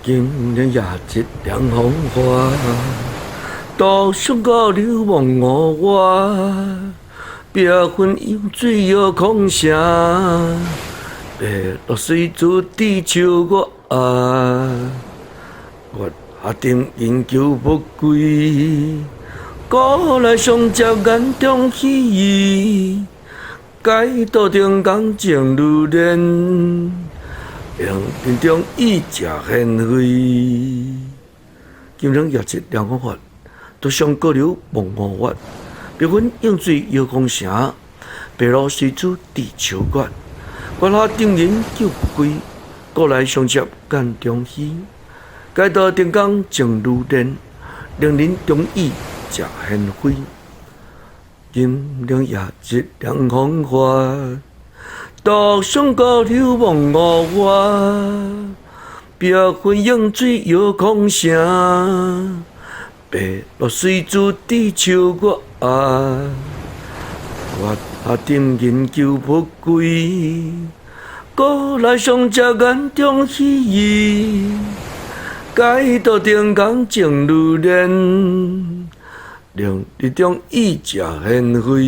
今日也一凉风花，独上高流亡我，别分有水有空城，白落水珠地球我我下定研究不归，古来上接眼中喜，街道中港情如莲。凉林中一食显灰，今日也一凉风发，独上高流望我月。别分用水摇空城，白露水珠地球月。月下定人救不归，古来相接眼中喜。街道中港情如莲，凉林中意食显灰。今日也一凉风发。独上高流望我，别分用水摇空城，白露水珠地球我我下定研究不归，古来上接眼中喜，街道中港情如莲，凉日中意食显灰。